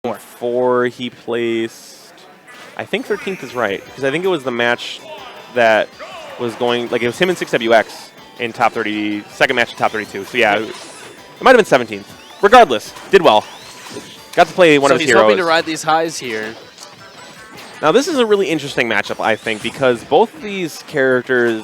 4 he placed, I think 13th is right, because I think it was the match that was going, like it was him and 6WX in top 30, second match in top 32. So yeah, it might have been 17th. Regardless, did well. Got to play one of his heroes. So he's hoping to ride these highs here. Now this is a really interesting matchup, I think, because both of these characters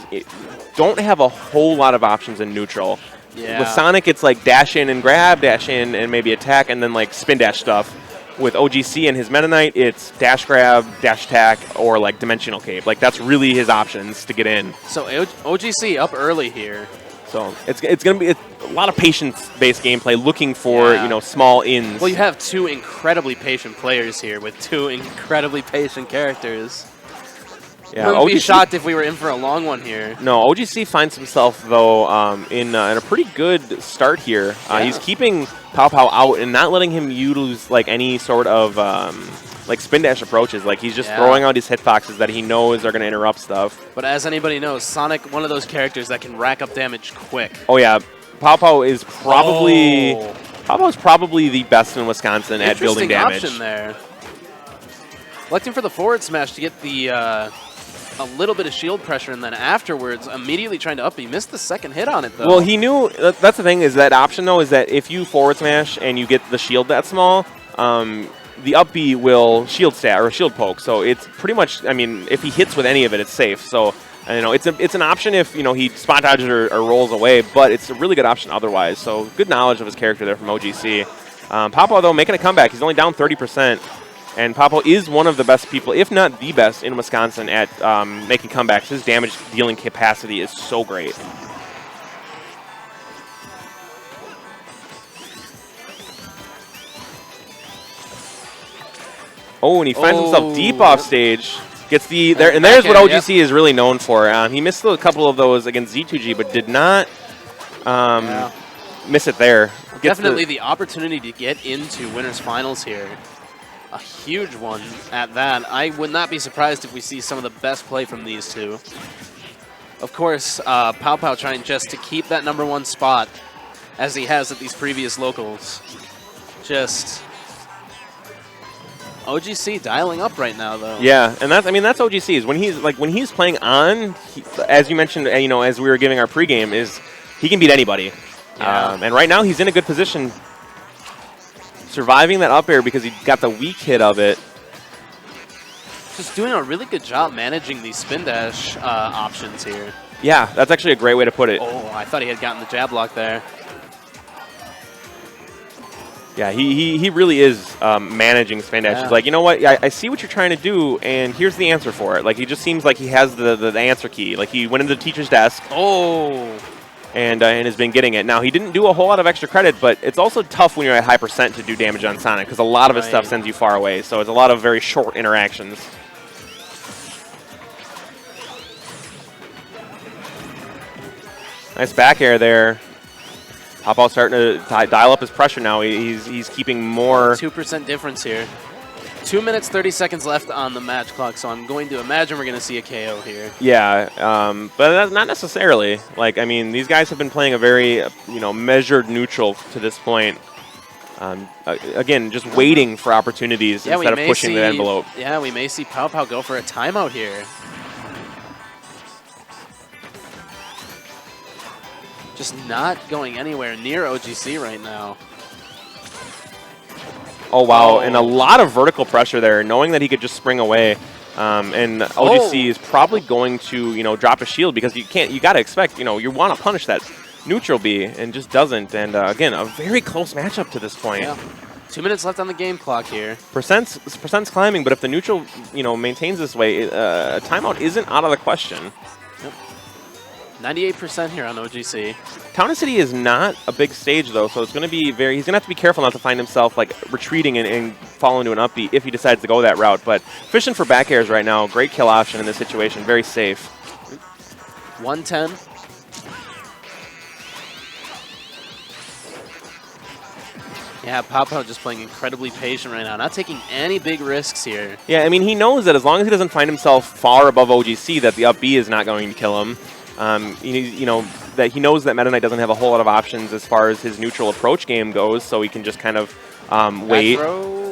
don't have a whole lot of options in neutral. Yeah. With Sonic, it's like dash in and grab, dash in and maybe attack, and then like spin dash stuff. With OGC and his Meta Knight, it's dash grab, dash attack, or like dimensional cape. Like that's really his options to get in. So OGC up early here. So it's going to be a lot of patience-based gameplay, looking for small ins. Well, you have two incredibly patient players here with two incredibly patient characters. Yeah, I would be shocked if we were in for a long one here. No, OGC finds himself, though, in a pretty good start here. He's keeping PowPow out and not letting him use like any sort of like spin dash approaches. Like he's just throwing out his hitboxes that he knows are going to interrupt stuff. But as anybody knows, Sonic, one of those characters that can rack up damage quick. Oh yeah, PowPow is probably the best in Wisconsin at building damage. Option there. Electing for the forward smash to get the a little bit of shield pressure, and then afterwards immediately trying to up. He missed the second hit on it, though. Well, he knew, that's the thing, is that option, though, is that if you forward smash and you get the shield that small, the up B will shield stat or shield poke. So it's pretty much, I mean, if he hits with any of it, it's safe. So, it's an option if, he spot dodges or rolls away, but it's a really good option otherwise. So good knowledge of his character there from OGC. PowPow, though, making a comeback. He's only down 30%. And PowPow is one of the best people, if not the best, in Wisconsin at making comebacks. His damage dealing capacity is so great. Oh, and he finds himself deep off stage. Gets the there, and there's what OGC is really known for. He missed a couple of those against Z2G, but did not miss it there. Definitely the opportunity to get into winners finals here. A huge one at that. I would not be surprised if we see some of the best play from these two. Of course, PowPow trying just to keep that #1 spot as he has at these previous locals. Just OGC dialing up right now, though. Yeah, and that's OGC's when he's playing on, as you mentioned, as we were giving our pregame, is he can beat anybody. Yeah. And right now he's in a good position. Surviving that up air because he got the weak hit of it. Just doing a really good job managing these spin dash options here. Yeah, that's actually a great way to put it. Oh, I thought he had gotten the jab lock there. Yeah, he really is managing spin dash. He's like, you know what? I see what you're trying to do, and here's the answer for it. Like, he just seems like he has the answer key. Like, he went into the teacher's desk. Oh. And has been getting it. Now, he didn't do a whole lot of extra credit, but it's also tough when you're at high percent to do damage on Sonic, because a lot of his stuff sends you far away, so it's a lot of very short interactions. Nice back air there. PowPow starting to dial up his pressure now. He's keeping more. 2% difference here. 2 minutes, 30 seconds left on the match clock, so I'm going to imagine we're going to see a KO here. Yeah, but that's not necessarily. Like, I mean, these guys have been playing a very, measured neutral to this point. Again, just waiting for opportunities instead of pushing the envelope. Yeah, we may see PowPow go for a timeout here. Just not going anywhere near OGC right now. Oh, wow, and a lot of vertical pressure there, knowing that he could just spring away. And OGC is probably going to, drop a shield because you got to expect, you want to punish that neutral B and just doesn't. And again, a very close matchup to this point. Yeah. 2 minutes left on the game clock here. Percent's climbing, but if the neutral, maintains this way, a timeout isn't out of the question. 98% here on OGC. Town and City is not a big stage, though, so it's going to be he's going to have to be careful not to find himself, like, retreating and fall into an upbeat if he decides to go that route. But fishing for back airs right now, great kill option in this situation, very safe. 110. Yeah, PowPow just playing incredibly patient right now, not taking any big risks here. Yeah, I mean, he knows that as long as he doesn't find himself far above OGC, that the up B is not going to kill him. That he knows that Meta Knight doesn't have a whole lot of options as far as his neutral approach game goes, so he can just kind of wait.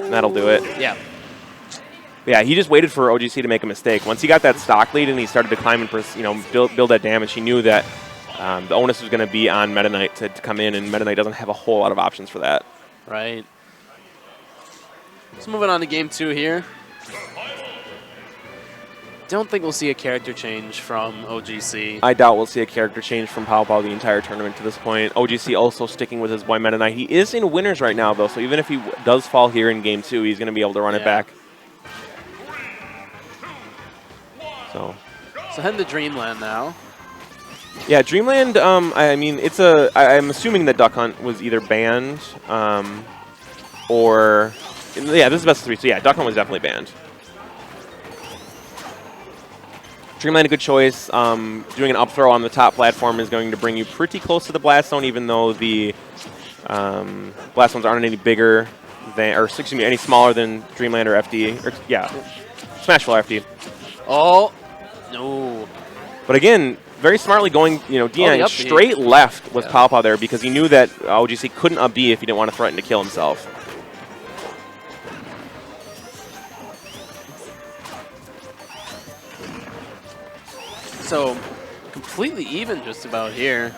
and that'll do it. Yeah. Yeah, he just waited for OGC to make a mistake. Once he got that stock lead and he started to climb and build that damage, he knew that the onus was going to be on Meta Knight to come in, and Meta Knight doesn't have a whole lot of options for that. Right. So moving on to game 2 here. Don't think we'll see a character change from OGC. I doubt we'll see a character change from PowPow the entire tournament to this point. OGC also sticking with his boy Meta Knight. He is in winners right now, though, so even if he does fall here in game 2, he's going to be able to run it back. So heading to Dreamland now. Yeah, Dreamland, I mean, I'm assuming that Duck Hunt was either banned or... Yeah, this is best of 3, so yeah, Duck Hunt was definitely banned. Dreamland, a good choice. Doing an up throw on the top platform is going to bring you pretty close to the blast zone, even though the blast zones aren't any bigger than, or excuse me, any smaller than Dreamland or FD. Or, yeah, Smashville or FD. Oh, no. But again, very smartly going, DN straight left was PowPow there because he knew that OGC couldn't up B if he didn't want to threaten to kill himself. So, completely even just about here.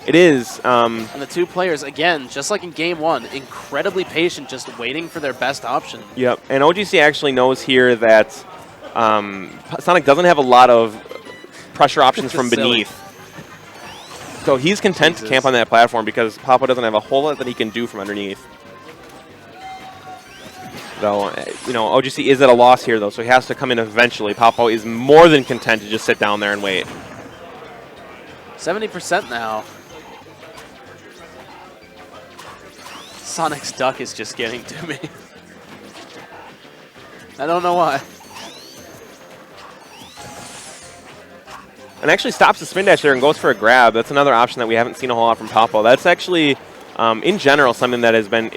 It is. And the two players, again, just like in game 1, incredibly patient, just waiting for their best option. Yep, and OGC actually knows here that Sonic doesn't have a lot of pressure options from beneath. So he's content to camp on that platform because PowPow doesn't have a whole lot that he can do from underneath. Though, OGC is at a loss here, though, so he has to come in eventually. PowPow is more than content to just sit down there and wait. 70% now. Sonic's duck is just getting to me. I don't know why. And actually stops the spin dash there and goes for a grab. That's another option that we haven't seen a whole lot from PowPow. That's actually, in general, something that has been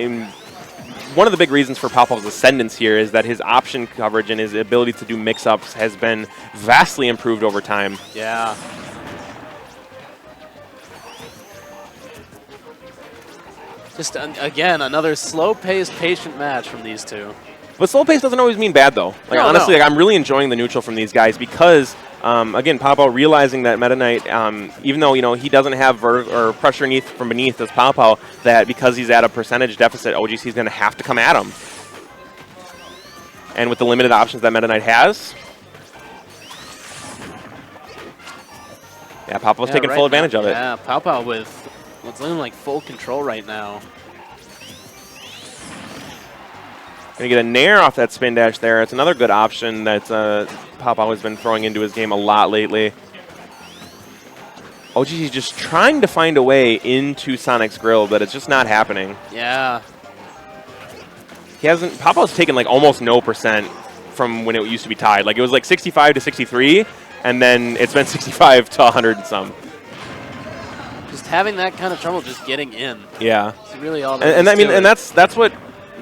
one of the big reasons for PowPow's ascendance here is that his option coverage and his ability to do mix-ups has been vastly improved over time. Yeah. Just, again, another slow-paced, patient match from these two. But slow pace doesn't always mean bad, though. Like, honestly, Like, I'm really enjoying the neutral from these guys because, again, PowPow realizing that Meta Knight, even though, he doesn't have pressure from beneath as PowPow, that because he's at a percentage deficit, OGC is going to have to come at him. And with the limited options that Meta Knight has, yeah, PowPow's taking full advantage of it. Yeah, PowPow with what's looking like full control right now. Going to get a nair off that spin dash there. It's another good option that PowPow has been throwing into his game a lot lately. OGC is just trying to find a way into Sonic's grill, but it's just not happening. Yeah. PowPow's taken like almost no percent from when it used to be tied. Like it was like 65 to 63, and then it's been 65 to 100 and some. Just having that kind of trouble just getting in. Yeah. It's really all and I mean, and that's what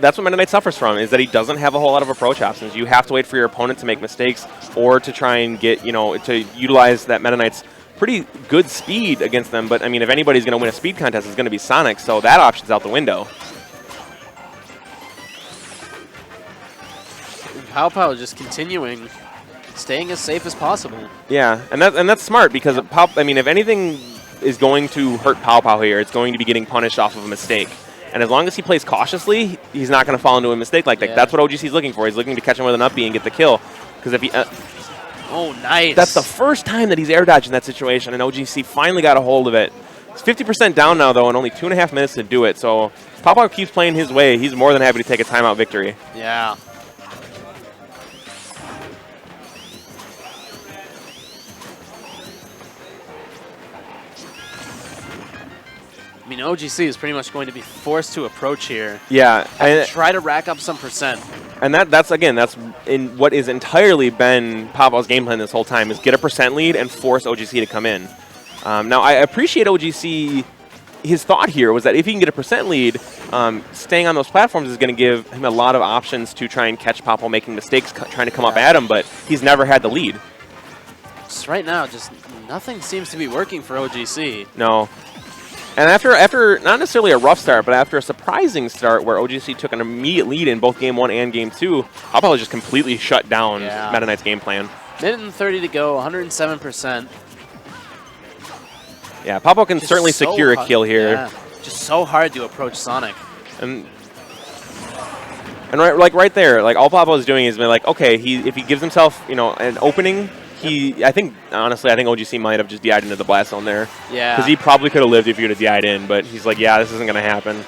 Meta Knight suffers from, is that he doesn't have a whole lot of approach options. You have to wait for your opponent to make mistakes or to try and get, to utilize that Meta Knight's pretty good speed against them. But, I mean, if anybody's going to win a speed contest, it's going to be Sonic, so that option's out the window. PowPow just continuing, staying as safe as possible. Yeah, and that's smart because if anything is going to hurt PowPow here, it's going to be getting punished off of a mistake. And as long as he plays cautiously, he's not going to fall into a mistake like that. Yeah. That's what OGC's looking for. He's looking to catch him with an up B and get the kill. Because if he... oh, nice. That's the first time that he's air dodged in that situation, and OGC finally got a hold of it. It's 50% down now, though, and only 2.5 minutes to do it. So if PowPow keeps playing his way, he's more than happy to take a timeout victory. Yeah. I mean, OGC is pretty much going to be forced to approach here. Yeah. And try to rack up some percent. And that's in what is entirely been PowPow's game plan this whole time, is get a percent lead and force OGC to come in. Now, I appreciate OGC. His thought here was that if he can get a percent lead, staying on those platforms is going to give him a lot of options to try and catch PowPow making mistakes, trying to come up at him, but he's never had the lead. Just right now, just nothing seems to be working for OGC. No. And after not necessarily a rough start, but after a surprising start where OGC took an immediate lead in both Game 1 and Game 2, PowPow just completely shut down Meta Knight's game plan. Minute and 30 to go, 107%. Yeah, PowPow can certainly so secure a hard- kill here. Yeah, just so hard to approach Sonic. And right there, like all PowPow is doing is like, okay, if he gives himself, an opening, I think OGC might have just DI'd into the blast zone there. Yeah. Because he probably could have lived if he would have DI'd in, but he's like, yeah, this isn't going to happen.